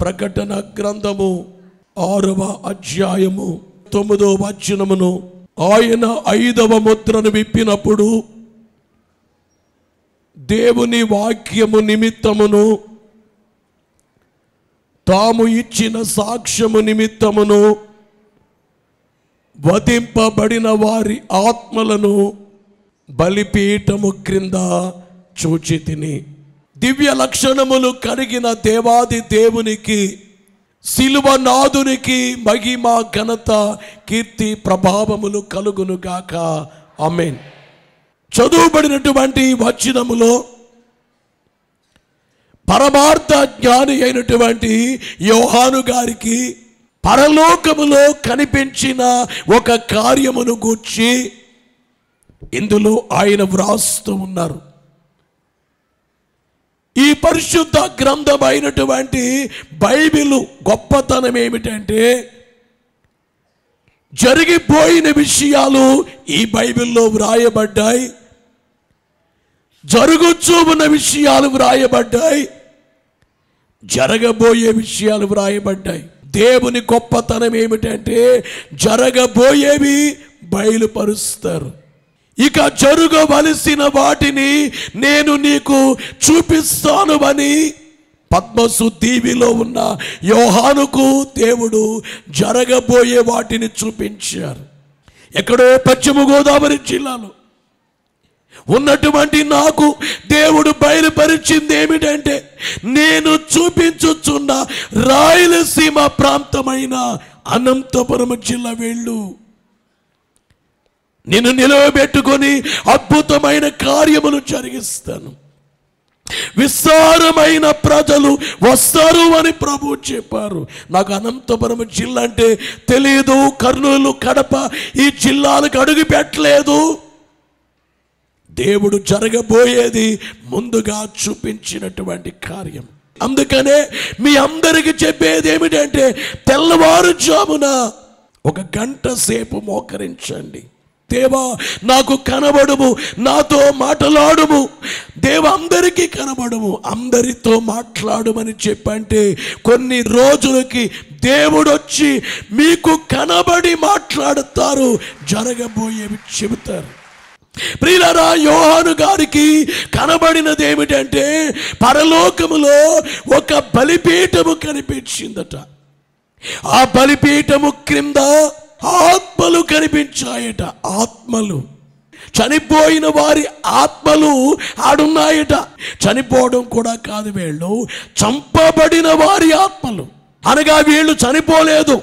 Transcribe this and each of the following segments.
ప్రకటన గ్రంథము 6వ అధ్యాయము 9వ వచనమును, ఆయన 5వ ముద్రను విప్పినప్పుడు దేవుని వాక్యము నిమిత్తమును తాము ఇచ్చిన సాక్ష్యము నిమిత్తమును వధింపబడిన వారి ఆత్మలను బలిపీఠము క్రింద చూచితిని. దివ్య లక్షణములు కలిగిన దేవాది దేవునికి, శిలువ నాదునికి మహిమ ఘనత కీర్తి ప్రభావములు కలుగునుగాక. ఆమేన్. చదువుబడినటువంటి వచనములో పరమార్థ జ్ఞాని అయినటువంటి యోహాను గారికి పరలోకములో కనిపించిన ఒక కార్యమును గూర్చి ఇందులో ఆయన వ్రాస్తూ ఉన్నారు. ఈ పరిశుద్ధ గ్రంథం అయినటువంటి బైబిలు గొప్పతనం ఏమిటంటే, జరిగిపోయిన విషయాలు ఈ బైబిల్లో వ్రాయబడ్డాయి, జరుగుచూ ఉన్న విషయాలు వ్రాయబడ్డాయి, జరగబోయే విషయాలు వ్రాయబడ్డాయి. దేవుని గొప్పతనం ఏమిటంటే, జరగబోయేవి బయలుపరుస్తారు. ఇక జరగవలసిన వాటిని నేను నీకు చూపిస్తాను అని పద్మసు దీవిలో ఉన్న యోహానుకు దేవుడు జరగబోయే వాటిని చూపించారు. ఎక్కడో పశ్చిమ గోదావరి జిల్లాలో ఉన్నటువంటి నాకు దేవుడు బయలుపరిచింది ఏమిటంటే, నేను చూపించుచున్న రాయలసీమ ప్రాంతమైన అనంతపురం జిల్లా వెళ్ళు, నిన్ను నిలవబెట్టుకొని అద్భుతమైన కార్యములు జరిగిస్తాను, విస్తారమైన ప్రజలు వస్తారు అని ప్రభు చెప్పారు. నాకు అనంతపురం జిల్లా అంటే తెలియదు, కర్నూలు కడప ఈ జిల్లాలకు అడుగు పెట్టలేదు. దేవుడు జరగబోయేది ముందుగా చూపించినటువంటి కార్యం. అందుకనే మీ అందరికి చెప్పేది ఏమిటంటే, తెల్లవారుజామున 1 గంట సేపు మోకరించండి. దేవా నాకు కనబడుము, నాతో మాట్లాడుము, దేవ అందరికీ కనబడుము, అందరితో మాట్లాడుమని చెప్పంటే కొన్ని రోజులకి దేవుడు వచ్చి మీకు కనబడి మాట్లాడుతారు, జరగబోయేవి చెబుతారు. ప్రియులారా, యోహాను గారికి కనబడినది ఏమిటంటే, పరలోకములో ఒక బలిపీఠము కనిపించిందట. ఆ బలిపీఠము క్రింద ఆత్మలు కనిపించాయట. ఆత్మలు, చనిపోయిన వారి ఆత్మలు ఆడున్నాయట. చనిపోవడం కూడా కాదు, వీళ్ళు చంపబడిన వారి ఆత్మలు. అనగా వీళ్ళు చనిపోలేదు,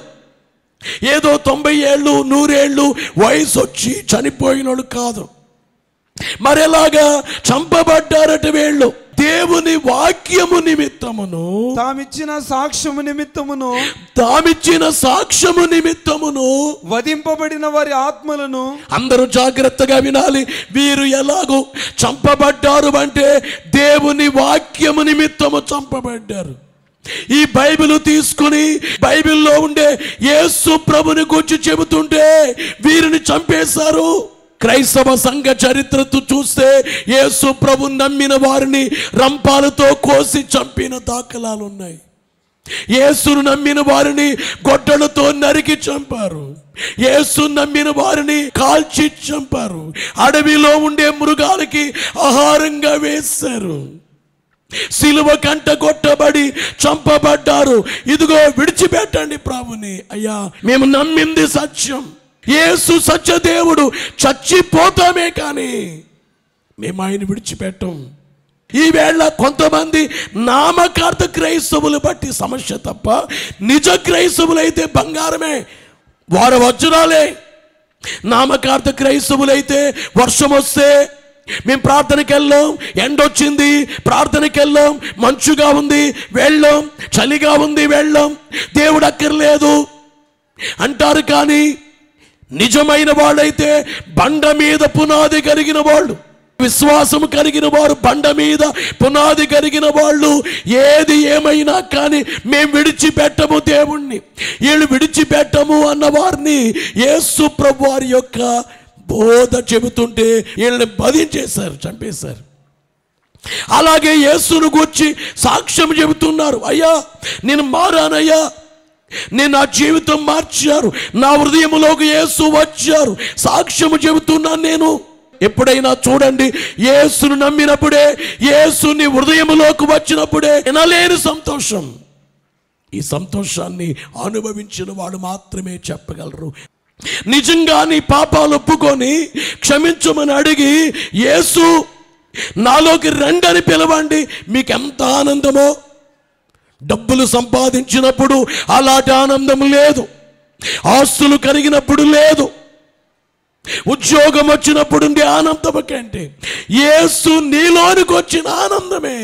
ఏదో 90 ఏళ్ళు 100 ఏళ్ళు వయసు వచ్చి చనిపోయినోళ్ళు కాదు. మరెలాగా చంపబడ్డారట వీళ్ళు? దేవుని వాక్యము నిమిత్తమును, తామిచ్చిన సాక్ష్యము నిమిత్తమును వధింపబడిన వారి ఆత్మలను. అందరూ జాగ్రత్తగా వినాలి. వీరు ఎలాగో చంపబడ్డారు అంటే దేవుని వాక్యము నిమిత్తము చంపబడ్డారు. ఈ బైబిల్ తీసుకుని బైబిల్లో ఉండే యేసు ప్రభుని గురించి చెబుతుంటే వీరిని చంపేశారు. క్రైస్తవ సంఘ చరిత్రతో చూస్తే యేసు ప్రభు నమ్మిన వారిని రంపాలతో కోసి చంపిన దాఖలాలు ఉన్నాయి. యేసును నమ్మిన వారిని గొడ్డలతో నరికి చంపారు. యేసు నమ్మిన వారిని కాల్చి చంపారు. అడవిలో ఉండే మృగాలకి ఆహారంగా వేశారు. సిలువ కంట కొట్టబడి చంపబడ్డారు. ఇదిగో విడిచిపెట్టండి ప్రభుని. అయ్యా, మేము నమ్మింది సత్యం, యేసు సత్యదేవుడు, చచ్చిపోతామే కానీ మేము ఆయన విడిచిపెట్టం. ఈవేళ కొంతమంది నామకార్థ క్రైస్తవులు బట్టి సమస్య తప్ప, నిజ క్రైస్తవులైతే బంగారమే, వారు వజ్రాలే. నామకార్థ క్రైస్తవులైతే వర్షం వస్తే మేము ప్రార్థనకి వెళ్ళాం, ఎండొచ్చింది ప్రార్థనకి వెళ్ళాం, మంచుగా ఉంది వెళ్ళాం, చలిగా ఉంది వెళ్ళాం, దేవుడు అక్కర్లేదు అంటారు. కానీ నిజమైన వాళ్ళైతే బండ మీద పునాది కలిగిన వాళ్ళు, విశ్వాసము కలిగిన వారు, బండ మీద పునాది కలిగిన వాళ్ళు, ఏది ఏమైనా కానీ మేము విడిచిపెట్టము దేవుణ్ణి, వీళ్ళు విడిచిపెట్టము అన్న వారిని యేసు ప్రభు వారి యొక్క బోధ చెబుతుంటే వీళ్ళని వధించేశారు, చంపేశారు. అలాగే యేసును గూర్చి సాక్ష్యం చెబుతున్నారు. అయ్యా నేను మారానయ్యా, నేను నా జీవితం మార్చారు, నా హృదయంలోకి యేసు వచ్చారు, సాక్ష్యము చెబుతున్నాను నేను. ఎప్పుడైనా చూడండి, యేసును నమ్మినప్పుడే, యేసుని హృదయంలోకి వచ్చినప్పుడే ఎనలేని సంతోషం. ఈ సంతోషాన్ని అనుభవించిన వాడు మాత్రమే చెప్పగలరు. నిజంగా నీ పాపాలు ఒప్పుకొని క్షమించమని అడిగి యేసు నాలోకి రండి అని పిలవండి, మీకు ఎంత ఆనందమో. డబ్బులు సంపాదించినప్పుడు అలాంటి ఆనందం లేదు, ఆస్తులు కలిగినప్పుడు లేదు, ఉద్యోగం వచ్చినప్పుడు ఉండే ఆనందం కంటే యేసు నీలోనికి వచ్చిన ఆనందమే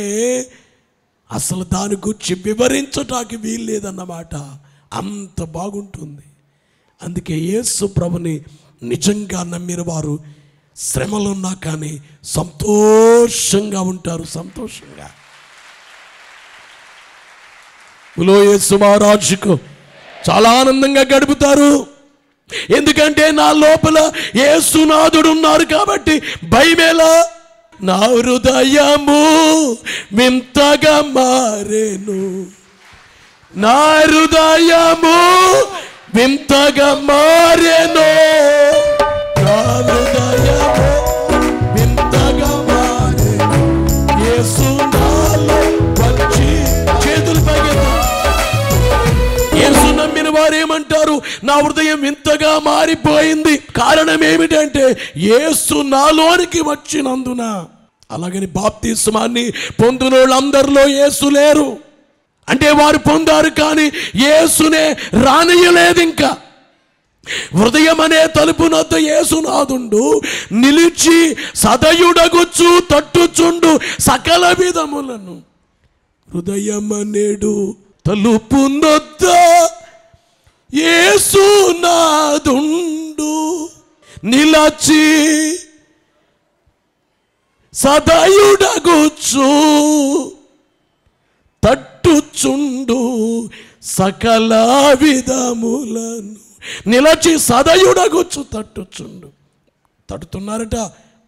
అసలు దాని గురించి వివరించటానికి వీల్లేదన్నమాట. అంత బాగుంటుంది. అందుకే యేసు ప్రభుని నిజంగా నమ్మిన వారు శ్రమలున్నా కానీ సంతోషంగా ఉంటారు. సంతోషంగా యేసు మహారాజుకు చాలా ఆనందంగా గడుపుతారు. ఎందుకంటే నా లోపల యేసునాథుడు ఉన్నారు కాబట్టి భయమేలా. నా హృదయము వింతగా మారేను, నా హృదయము వింతగా మారేను, నా హృదయము వింతగా మారేను. యేసు నాలో వచ్చి చేతులు పైకెత్తు. యేసు నమ్మిన వారు ఏమంటారు? నా హృదయం వింతగా మారిపోయింది. కారణం ఏమిటంటే యేసు నాలోనికి వచ్చినందున. అలాగని బాప్తిస్మాన్ని పొందిన వాళ్ళందరిలో యేసు లేరు అంటే వారు పొందారు కానీ యేసునే రానియలేదు. ఇంకా హృదయం అనే తలుపునొద్ద యేసునాథుండు నిలిచి సదయుడగుచు తట్టుచుండు సకల విధములను. హృదయం అనేడు తలుపునొద్ద యేసునాథుండు నిలచి సదయుడగుచు తట్టుచుండు సకల విధములను. నిలచి సదయుడగుచు తట్టుచుండు. తట్టుతున్నారట.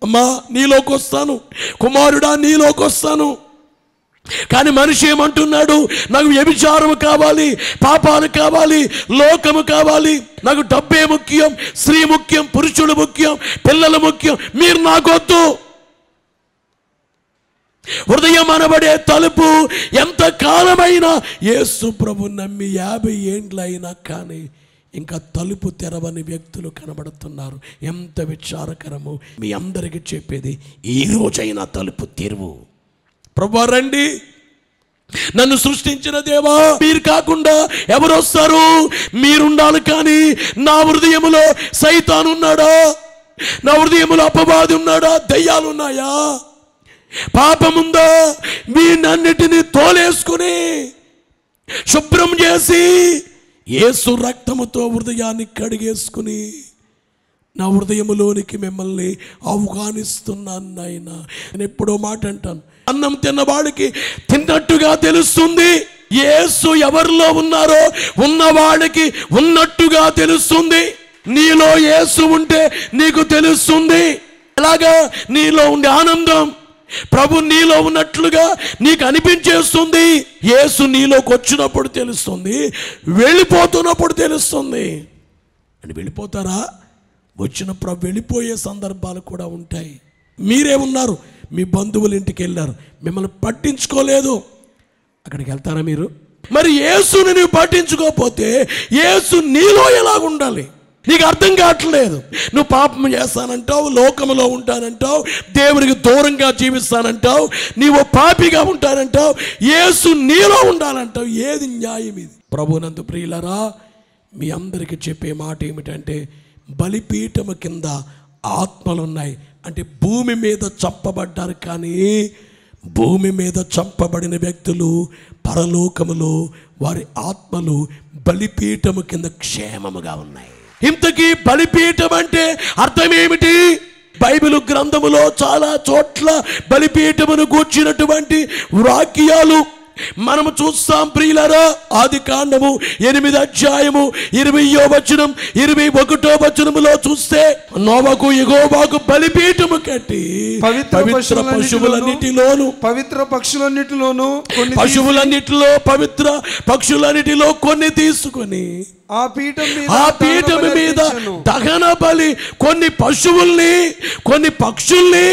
అమ్మా నీలోకి వస్తాను, కుమారుడా నీలోకి వస్తాను. కానీ మనిషి ఏమంటున్నాడు? నాకు వ్యభిచారం కావాలి, పాపాలు కావాలి, లోకము కావాలి, నాకు డబ్బే ముఖ్యం, స్త్రీ ముఖ్యం, పురుషుడు ముఖ్యం, పిల్లలు ముఖ్యం, మీరు నాకొద్దు. హృదయం అనబడే తలుపు ఎంత కాలమైనా యేసు ప్రభు నమ్మి 50 ఏండ్లైనా కానీ ఇంకా తలుపు తెరవని వ్యక్తులు కనబడుతున్నారు. ఎంత విచారకరము. మీ అందరికీ చెప్పేది, ఈ రోజైనా తలుపు తెరువు. ప్రభువా రండి, నన్ను సృష్టించిన దేవా, మీరు కాకుండా ఎవరు వస్తారు? మీరుండాలి. కానీ నా హృదయములో సైతాను ఉన్నాడా? నా హృదయములో అపవాది ఉన్నాడా? దయ్యాలు ఉన్నాయా? పాపముందా? వీటన్నిటిని తోలేసుకుని శుభ్రం చేసి యేసు రక్తముతో హృదయాన్ని కడిగేసుకుని నా హృదయములోనికి మిమ్మల్ని ఆహ్వానిస్తున్నాను నాయనా. నేను ఎప్పుడో మాట అంటాను, అన్నం తిన్నవాడికి తిన్నట్టుగా తెలుస్తుంది. యేసు ఎవరిలో ఉన్నారో ఉన్నవాడికి ఉన్నట్టుగా తెలుస్తుంది. నీలో యేసు ఉంటే నీకు తెలుస్తుంది. ఎలాగా? నీలో ఉండే ఆనందం ప్రభు నీలో ఉన్నట్లుగా నీకు అనిపించేస్తుంది. యేసు నీలోకి వచ్చినప్పుడు తెలుస్తుంది, వెళ్ళిపోతున్నప్పుడు తెలుస్తుంది. అని వెళ్ళిపోతారా? వచ్చినప్పుడు వెళ్ళిపోయే సందర్భాలు కూడా ఉంటాయి. మీరే ఉన్నారు, మీ బంధువుల ఇంటికి వెళ్ళారు, మిమ్మల్ని పట్టించుకోలేదు, అక్కడికి వెళ్తారా మీరు? మరి యేసుని నువ్వు పట్టించుకోకపోతే యేసు నీలో ఎలాగుండాలి? నీకు అర్థం కావట్లేదు. నువ్వు పాపం చేస్తానంటావు, లోకంలో ఉంటానంటావు, దేవునికి దూరంగా జీవిస్తానంటావు, నీవు పాపిగా ఉంటానంటావు, యేసు నీలో ఉండాలంటావు. ఏది న్యాయం ఇది? ప్రభునందు ప్రియులరా, మీ అందరికీ చెప్పే మాట ఏమిటంటే, బలిపీఠము కింద ఆత్మలున్నాయి. అంటే భూమి మీద చంపబడ్డారు, కానీ భూమి మీద చంపబడిన వ్యక్తులు పరలోకములో వారి ఆత్మలు బలిపీఠము కింద క్షేమముగా ఉన్నాయి. ఇంతకీ బలిపీఠం అంటే అర్థం ఏమిటి? బైబిల్ గ్రంథములో చాలా చోట్ల బలిపీఠమును గూర్చినటువంటి వాక్యాలు మనము చూస్తాం ప్రియులారా, ఆది కాండము 8వ అధ్యాయము 20వ వచనం 21వ వచనములో చూస్తే నోవహు యెహోవాకు బలిపీఠము కట్టి పవిత్ర పశువులన్నిటిలోను పవిత్ర పక్షులన్నిటిలో కొన్ని తీసుకొని ఆ పీఠం మీద దహన బలి కొన్ని పశువుల్ని కొన్ని పక్షుల్ని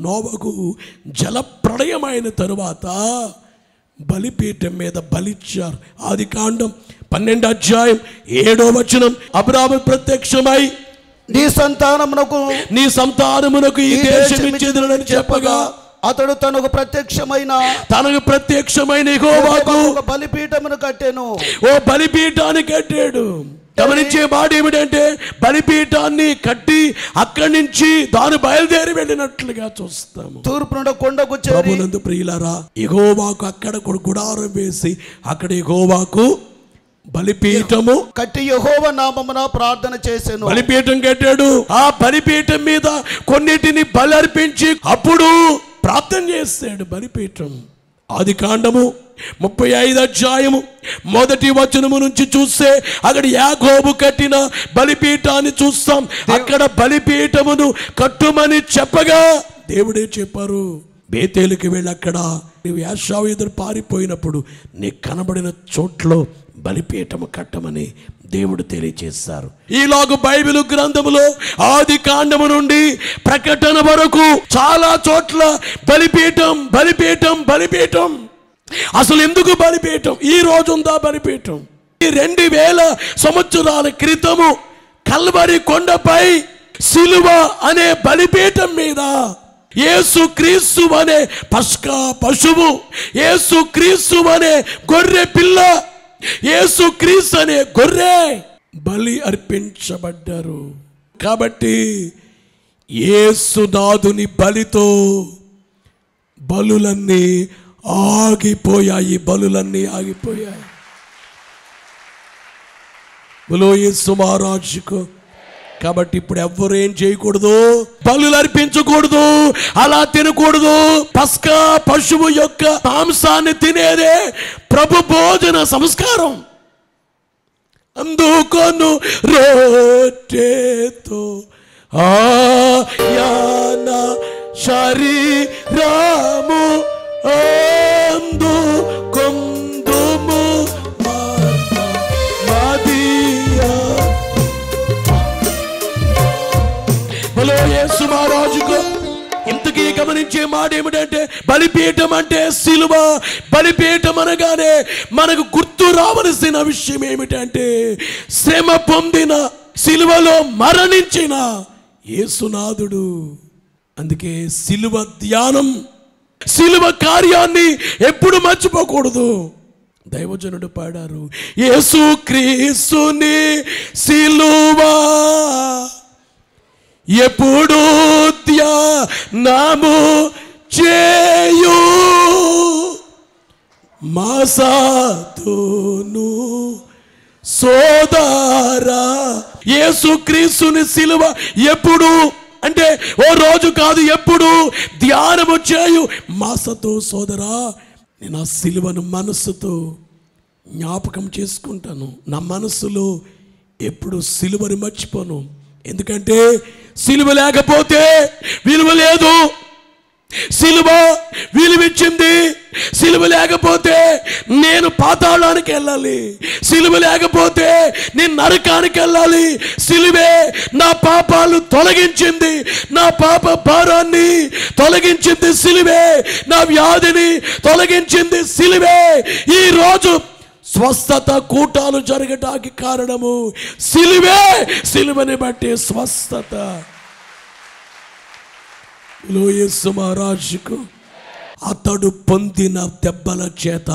నోవహు జల ప్రళయమైన తరువాత బలిపీఠం మీద బలిచ్చారు. ఆది కాండం 12వ అధ్యాయం 7వ వచనం, అబ్రాహాము ప్రత్యక్షమై నీ సంతానమునకు ఈ దేశం ఇచ్చేదనని చెప్పగా అతడు తనకు ప్రత్యక్షమైన యెహోవాకు బలిపీఠమును కట్టెను. ఓ బలిపీఠాన్ని కట్టాడు. గమనించే మాట ఏమిటంటే బలిపీఠాన్ని కట్టి అక్కడి నుంచి దాని బయలుదేరి వెళ్ళినట్లుగా చూస్తాము. తూర్పున కొండకు ప్రభునందు ప్రియులారా, యెహోవాకు అక్కడ గుడారం వేసి అక్కడ యెహోవాకు బలిపీఠము కట్టి యెహోవా నామమున ప్రార్థన చేసెను. బలిపీఠం కట్టాడు. ఆ బలిపీఠం మీద కొన్నిటిని బలి అర్పించి అప్పుడు ప్రార్థన చేస్తాడు. బలిపీఠం ఆది కాండము 35వ అధ్యాయము 1వ వచనము నుంచి చూస్తే అక్కడ యాకోబు కట్టిన బలిపీఠాన్ని చూస్తాం. అక్కడ బలిపీఠమును కట్టుమని చెప్పగా దేవుడే చెప్పారు, బేతేలుకి వెళ్ళి అక్కడ నీవు యాషావు ఎదురు పారిపోయినప్పుడు నీకు కనబడిన చోట్లో బలిపీఠము కట్టమని దేవుడు తెలియచేశారు. ఈలోగు బైబిల్ గ్రంథములో ఆది కాండము నుండి ప్రకటన వరకు చాలా చోట్ల బలిపీఠం బలిపీఠం బలిపీఠం. అసలు ఎందుకు బలిపీఠం? ఈ రోజు ఉందా బలిపీఠం? 2000 సంవత్సరాల క్రితము కల్వరి కొండపై సిలువ అనే బలిపీఠం మీద యేసు క్రీస్తు అనే పస్కా పశువు, యేసు క్రీస్తు అనే గొర్రె పిల్ల, యేసు క్రీస్తు అనే గొర్రె బలి అర్పించబడ్డారు. కాబట్టి యేసునాథుని బలితో బలులన్నీ ఆగిపోయాయి. బలో యేసు మహారాజుకు. కాబట్టి ఇప్పుడు ఎవ్వరు ఏం చేయకూడదు, బలులు అర్పించకూడదు, అలా తినకూడదు. పస్కా పశువు యొక్క మాంసాన్ని తినేదే ప్రభు భోజన సంస్కారం. అందుకొను రొట్టెతో ఆయన శరీరము అందుకొందుము బలో యేసు మహారాజుకు. ఇంతకీ గమనించే మాట ఏమిటంటే బలిపీఠం అంటే సిలువ. బలిపీఠం అనగానే మనకు గుర్తు రావలసిన విషయం ఏమిటంటే శ్రమ పొందిన, సిలువలో మరణించిన యేసునాథుడు. అందుకే సిలువ ధ్యానం, సిలువ కార్యాన్ని ఎప్పుడు మర్చిపోకూడదు. దైవజనుడు పాడారు, యేసు క్రీస్తుని సిలువ ఎప్పుడు ధ్యానము చేయు మాసాతును సోదరా. యేసు క్రీస్తుని సిలువ ఎప్పుడు అంటే ఓ రోజు కాదు, ఎప్పుడు ధ్యానము చేయు మాసతో సోదరా. నేను ఆ సిలువను మనస్సుతో జ్ఞాపకం చేసుకుంటాను. నా మనస్సులో ఎప్పుడు సిలువను మర్చిపోను. ఎందుకంటే సిలువ లేకపోతే విలువ లేదు. సిలువ విలువిచ్చింది. సిలువ లేకపోతే నేను పాతాళానికి వెళ్ళాలి. సిలువ లేకపోతే నేను నరకానికి వెళ్ళాలి. సిలువే నా పాపాలు తొలగించింది, నా పాప భారాన్ని తొలగించింది సిలువే, నా వ్యాధిని తొలగించింది సిలువే. ఈ రోజు స్వస్థత కూటాలు జరగటానికి కారణము సిలువే. సిలువని బట్టి స్వస్థత. యేసు మహారాజుకు అతడు పొందిన దెబ్బల చేత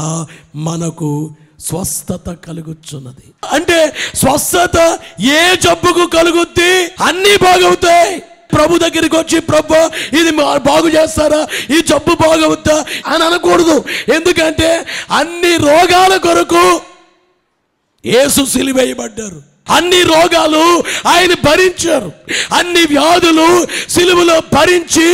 మనకు స్వస్థత కలుగుచున్నది. అంటే స్వస్థత ఏ జబ్బుకు కలుగుద్ది? అన్నీ బాగవుతాయి. ప్రభు దగ్గరికి వచ్చి ప్రభు ఇది బాగు చేస్తారా, ఈ జబ్బు బాగవుద్దా అని అనకూడదు. ఎందుకంటే అన్ని రోగాల కొరకు యేసు సిలువేయబడ్డారు. అన్ని రోగాలు ఆయన భరించారు. అన్ని వ్యాధులు సిలువలో భరించి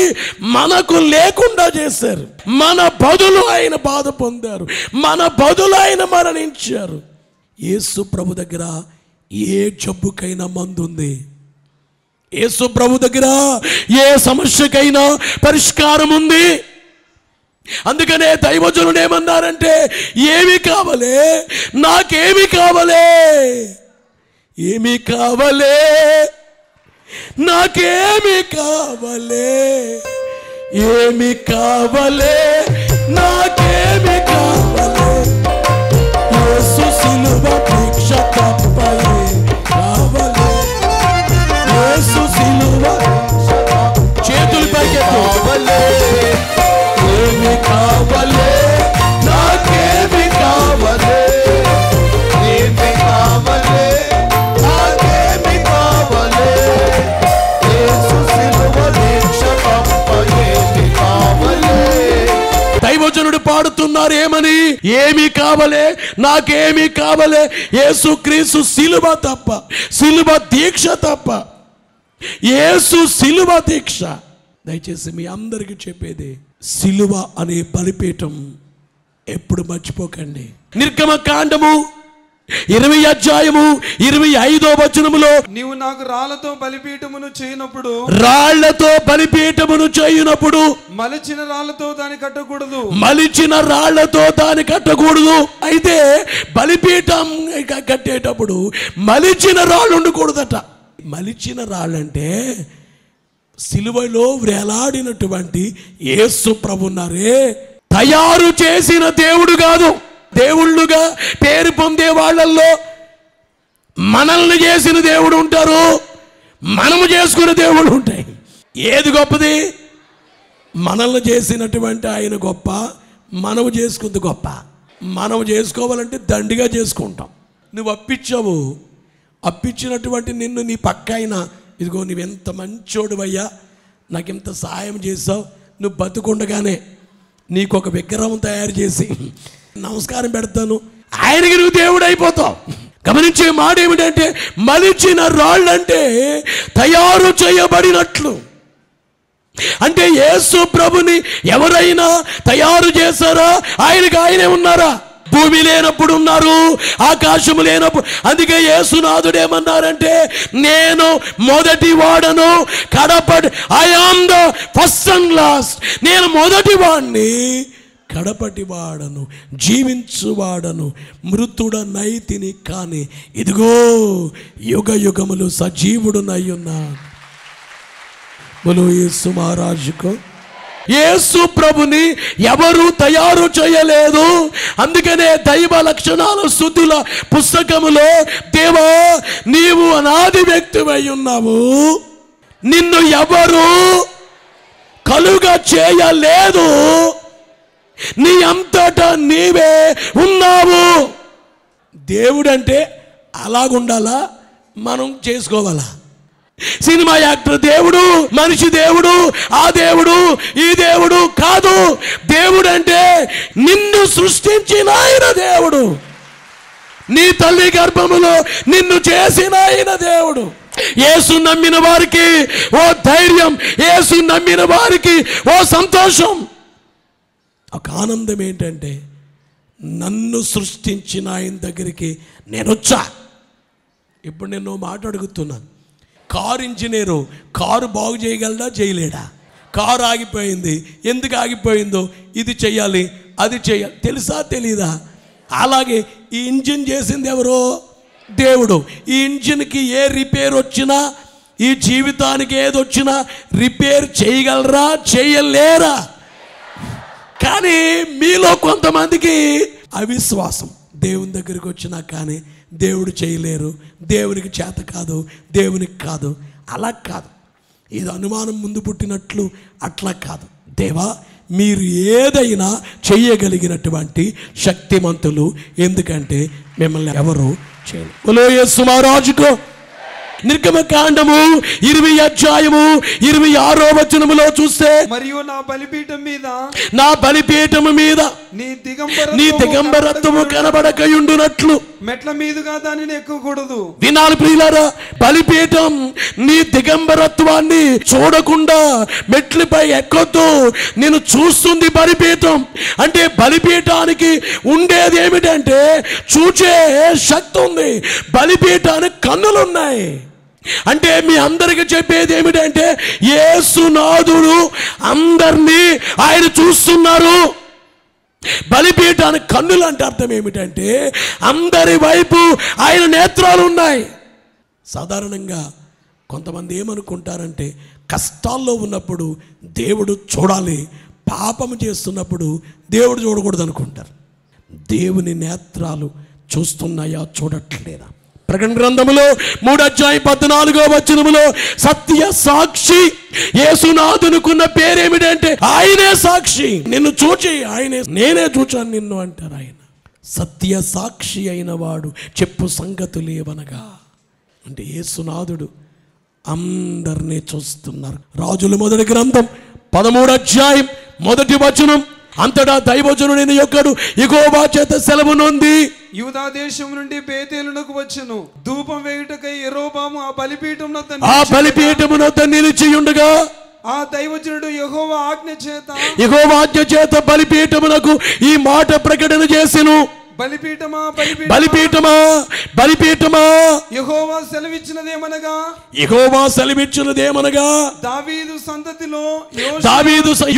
మనకు లేకుండా చేశారు. మన బదులు ఆయన బాధ పొందారు. మన బదులు ఆయన మరణించారు. యేసు ప్రభు దగ్గర ఏ జబ్బుకైనా మందు ఉంది. యేసు ప్రభు దగ్గర ఏ సమస్యకైనా పరిష్కారం ఉంది. అందుకనే దైవజనుడు ఏమన్నారంటే, ఏమి కావాలే, నాకేమి కావాలే, ఏమి కావాలే, నాకేమి కావాలే, ఏమి కావాలే, నాకేమి కావాలే, యేసు సిలువ దీక్ష తప్ప ఏమి కావాలే, యేసు సిలువ చేతులు పైకెత్తి, ఏమి కావాలే, నాకేమి కావాలే, ఏమి కావాలే, నాకేమి కావాలే, యేసు సిలువ దీక్ష తప్ప ఏమి కావాలే. దైవజనుడు పాడుతున్నారు ఏమని? ఏమి కావాలే, నాకేమి కావాలే, యేసుక్రీస్తు సిలువ తప్ప, సిలువ దీక్ష తప్ప, యేసు సిలువ దీక్ష. దయచేసి మీ అందరికీ చెప్పేది, సిలువ అనే బలిపీఠం ఎప్పుడు మర్చిపోకండి. నిర్గమకాండము 20 అధ్యాయము 25వ వచనములో, నీవు నాకు రాళ్లతో బలిపీఠమును చేయనప్పుడు, రాళ్లతో బలిపీఠమును చేయునప్పుడు మలిచిన రాళ్లతో దాన్ని కట్టకూడదు, మలిచిన రాళ్లతో దాన్ని కట్టకూడదు. అయితే బలిపీఠం కట్టేటప్పుడు మలిచిన రాళ్ళు ఉండకూడదట. మలిచిన రాళ్ళంటే సిలువలో వేలాడినటువంటి యేసు ప్రభున్నారే, తయారు చేసిన దేవుడు కాదు. దేవుళ్ళుగా పేరు పొందే వాళ్ళల్లో మనల్ని చేసిన దేవుడు ఉంటారు, మనము చేసుకునే దేవుడు ఉంటాయి. ఏది గొప్పది? మనల్ని చేసినటువంటి ఆయన గొప్ప, మనము చేసుకుంది గొప్ప. మనము చేసుకోవాలంటే దండిగా చేసుకుంటాం. నువ్వు అప్పించావు, అప్పించినటువంటి నిన్ను నీ పక్క అయినా, ఇదిగో నువ్వెంత మంచోడువయ్యా, నాకు ఇంత సాయం చేసావు, నువ్వు బతుకుండగానే నీకు ఒక విగ్రహం తయారు చేసి నమస్కారం పెడతాను, ఆయనకి నువ్వు దేవుడు అయిపోతావు. గమనించే మాట ఏమిటంటే, మలిచిన రాళ్ళంటే తయారు చేయబడినట్లు. అంటే యేసు ప్రభుని ఎవరైనా తయారు చేశారా? ఆయనకి ఆయనే ఉన్నారా? భూమి లేనప్పుడు ఉన్నారు, ఆకాశము లేనప్పుడు. అందుకే యేసునాథుడు ఏమన్నారంటే, నేను మొదటి వాడను, కడపటి, I am the first and last. నేను మొదటి వాడిని, కడపటి వాడను, జీవించువాడను, మృతుడనైతిని కానీ ఇదిగో యుగ యుగములు సజీవుడునై ఉన్నాను. బోలో యేసు మహారాజుకు. యేసు ప్రభుని ఎవరు తయారు చేయలేదు. అందుకనే దైవ లక్షణాల స్తుతుల పుస్తకములో, దేవా నీవు అనాది వ్యక్తివై ఉన్నావు, నిన్ను ఎవరు కలుగ చేయలేదు, నీ అంతటా నీవే ఉన్నావు. దేవుడంటే అలాగుండాలా, మనం చేసుకోవాలా? సినిమా యాక్టర్ దేవుడు, మనిషి దేవుడు, ఆ దేవుడు ఈ దేవుడు కాదు. దేవుడు అంటే నిన్ను సృష్టించిన ఆయన దేవుడు, నీ తల్లి గర్భములో నిన్ను చేసిన ఆయన దేవుడు. యేసు నమ్మిన వారికి ఓ ధైర్యం, యేసు నమ్మిన వారికి ఓ సంతోషం, ఒక ఆనందం. ఏంటంటే, నన్ను సృష్టించిన ఆయన దగ్గరికి నేను వచ్చా. ఇప్పుడు నేను మాట అడుగుతున్నాను, కారు ఇంజనీరు కారు బాగు చేయగలడా, చేయలేడా? కారు ఆగిపోయింది, ఎందుకు ఆగిపోయిందో, ఇది చెయ్యాలి, అది చెయ్యాలి, తెలుసా తెలీదా? అలాగే ఈ ఇంజిన్ చేసింది ఎవరో? దేవుడు. ఈ ఇంజిన్కి ఏ రిపేర్ వచ్చినా, ఈ జీవితానికి ఏది వచ్చినా రిపేర్ చేయగలరా, చేయలేరా? కానీ మీలో కొంతమందికి అవిశ్వాసం. దేవుని దగ్గరికి వచ్చినా కానీ దేవుడు చేయలేరు, దేవునికి చేత కాదు, దేవునికి కాదు. అలా కాదు, ఇది అనుమానం ముందు పుట్టినట్లు అట్లా కాదు. దేవా మీరు ఏదైనా చెయ్యగలిగినటువంటి శక్తిమంతులు, ఎందుకంటే మిమ్మల్ని ఎవరు చేయలేరు. బోలో యేసు మహారాజుకు. నిర్గమకాండము 20 అధ్యాయము 26వ వచనములో చూస్తే, మరియు నా బలిపీఠము మీద నీ దిగంబరత్వము కనబడకయుండునట్లు మెట్ల మీదుగా దానిని ఎక్కకూడదు. వినాలి ప్రియులారా, బలిపీఠం నీ దిగంబరత్వాన్ని చూడకుండా మెట్లపై ఎక్కొద్దు. నేను చూస్తుంది బలిపీఠం. అంటే బలిపీఠానికి ఉండేది ఏమిటంటే చూచే శక్తి ఉంది. బలిపీఠానికి కన్నులున్నాయి. అంటే మీ అందరికి చెప్పేది ఏమిటంటే యేసునాథుడు అందరినీ ఆయన చూస్తున్నారు. బలిపీఠానికి కన్నులు అంటే అర్థం ఏమిటంటే అందరి వైపు ఆయన నేత్రాలు ఉన్నాయి. సాధారణంగా కొంతమంది ఏమనుకుంటారంటే కష్టాల్లో ఉన్నప్పుడు దేవుడు చూడాలి, పాపము చేస్తున్నప్పుడు దేవుడు చూడకూడదు అనుకుంటారు. దేవుని నేత్రాలు చూస్తున్నాయా, చూడట్లేదా? ప్రకటన గ్రంథములో 3 అధ్యాయం 14వ వచనములో సత్య సాక్షి యేసునాథునుకున్న పేరేమిటంటే ఆయనే సాక్షి. నిన్ను చూచి ఆయనే, నేనే చూచాను నిన్ను అంటారు ఆయన. సత్య సాక్షి అయిన వాడు చెప్పు సంగతులేవనగా, అంటే యేసునాథుడు అందరినీ చూస్తున్నారు. రాజుల మొదటి గ్రంథం 13 అధ్యాయం 1వ వచనం, అంతటా దైవజనుడైన యొక్కడు యెహోవా చేత సెలవు నొంది యూదా దేశం నుండి బేతేలునకు వచ్చెను. ధూపం వేయుటకై యెరోబాము ఆ బలిపీఠం నొద్ద నిలిచి ఉండగా ఆ దైవజనుడు యెహోవా ఆజ్ఞ చేత బలిపీఠమునకు ఈ మాట ప్రకటన చేసెను. బలిపీఠమా యెహోవా సెలవిచ్చినదేమనగా దావీదు సంతతిలో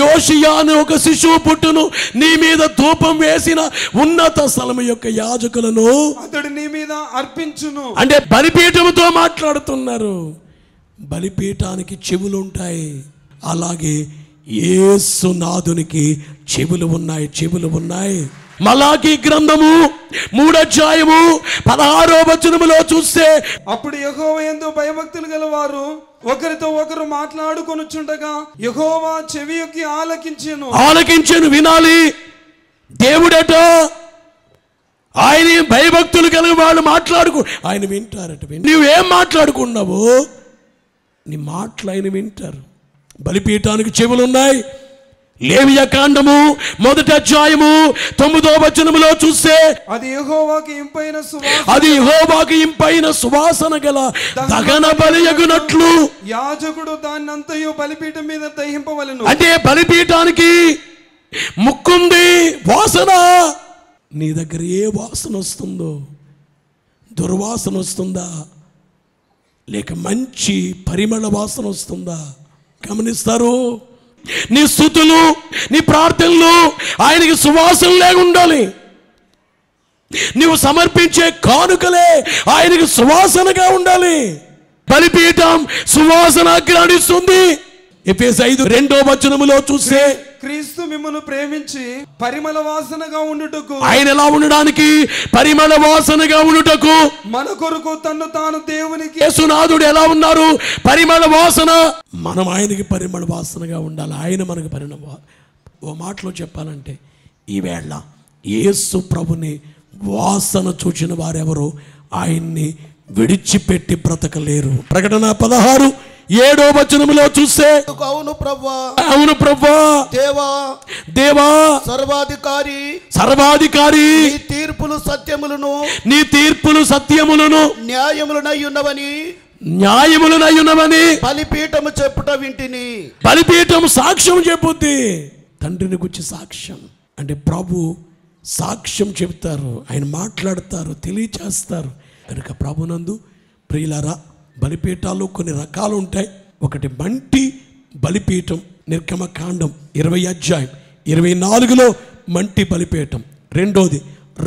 యోషియా అనే ఒక శిశువు పుట్టును. నీ మీద ధూపం వేసిన ఉన్నత స్థలము యొక్క యాజకులను అతడు నీ మీద అర్పించును. అంటే బలిపీఠముతో మాట్లాడుతున్నారు. బలిపీఠానికి చెవులు ఉంటాయి, అలాగే యేసునాథునికి చెవులు ఉన్నాయి. మలాకీ గ్రంథము 3 అధ్యాయము 16వ వచనములో చూస్తే, అప్పుడు యెహోవా యందు భయభక్తులు గలవారు ఒకరితో ఒకరు మాట్లాడుకొనుచుండగా యెహోవా చెవియొక్కి ఆలకించెను. వినాలి, దేవుడట ఆయన భయభక్తులు కలిగిన వాళ్ళు ఆయన వింటారట. నువ్వేం మాట్లాడుకున్నావో నీ మాటలు ఆయన వింటారు. బలిపీఠానికి చెవులున్నాయి. లేవియ కాండము 1వ అధ్యాయము 9వ వచనములో చూస్తే, అది యెహోవాకు ఇంపైన సువాసన గల దహన బలియగునట్లు యాజకుడు దాన్నంతయు బలిపీఠం మీద దహింపవలెను. అంటే బలిపీఠానికి ముక్కుంది, వాసన. నీ దగ్గర ఏ వాసన వస్తుందో, దుర్వాసన వస్తుందా లేక మంచి పరిమళ వాసన వస్తుందా గమనిస్తారు. నీ స్తుతులు, నీ ప్రార్థనలు ఆయనకి సువాసన లేక ఉండాలి. నీవు సమర్పించే కానుకలే ఆయనకి సువాసనగా ఉండాలి. బలిపీఠం సువాసన గ్రహిస్తుంది. ఎఫెసీ 5:2వ వచనములో చూస్తే, క్రీస్తు మిమ్మల్ని ప్రేమించి పరిమళ వాసనగా ఉండుటకు, ఆయన ఎలా ఉండడానికి పరిమళ వాసనగా ఉండుటకు మన కొరకు తన్ను తాను దేవునికి. యేసునాథుడు ఎలా ఉన్నారు? పరిమళ వాసన. మనం ఆయనకి పరిమళ వాసనగా ఉండాలి, ఆయన మనకు పరిమళ. ఓ మాటలో చెప్పాలంటే ఈవేళ యేసు ప్రభుని వాసన చూచిన వారెవరో ఆయన్ని విడిచిపెట్టి బ్రతకలేరు. ప్రకటన 16:7వ వచనములో చూస్తే, అవును ప్రభువా దేవా సర్వాధికారి నీ తీర్పులు సత్యములను న్యాయములనై ఉన్నవని బలిపీఠము చెప్పుట వింటిని. బలిపీఠము సాక్ష్యం చెప్పుద్ది. తండ్రిని గురించి సాక్ష్యం అంటే ప్రభు సాక్ష్యం చెప్తారు, ఆయన మాట్లాడతారు, తెలియచేస్తారు. కనుక ప్రభునందు ప్రియులారా, బలిపీఠాలు కొన్ని రకాలు ఉంటాయి. ఒకటి మంటి బలిపీఠం, నిర్గమకాండం 20 అధ్యాయం 24లో మంటి బలిపీఠం. రెండోది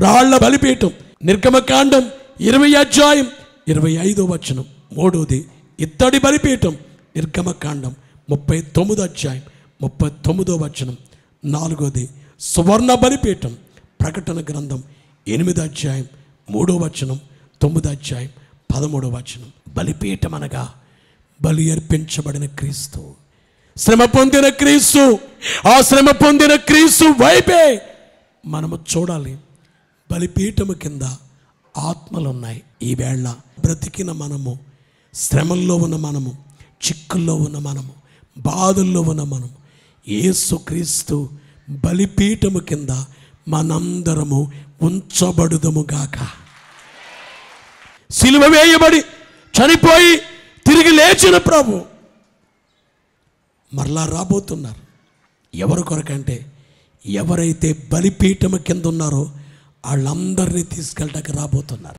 రాళ్ల బలిపీఠం, నిర్గమకాండం 20 అధ్యాయం 25వ వచనం. మూడోది ఇత్తడి బలిపీఠం, నిర్గమకాండం 39 అధ్యాయం 39వ వచనం. నాలుగోది సువర్ణ బలిపీఠం, ప్రకటన గ్రంథం 8 అధ్యాయం 3వ వచనం, 9 అధ్యాయం 13వ వచనం. బలిపీఠం అనగా బలి అర్పించబడిన క్రీస్తు, శ్రమ పొందిన క్రీస్తు. ఆ శ్రమ పొందిన క్రీస్తు వైపే మనము చూడాలి. బలిపీఠము కింద ఆత్మలు ఉన్నాయి. ఈవేళ బ్రతికిన మనము శ్రమల్లో ఉన్న మనము, చిక్కుల్లో ఉన్న మనము, బాధల్లో ఉన్న మనము యేసుక్రీస్తు బలిపీఠము కింద మనందరము ఉంచబడుదము గాక. సిలువ వేయబడి చనిపోయి తిరిగి లేచిన ప్రభు మరలా రాబోతున్నారు. ఎవరి కొరకంటే ఎవరైతే బలిపీఠము కింద ఉన్నారో వాళ్ళందరినీ తీసుకెళ్ళడానికి రాబోతున్నారు.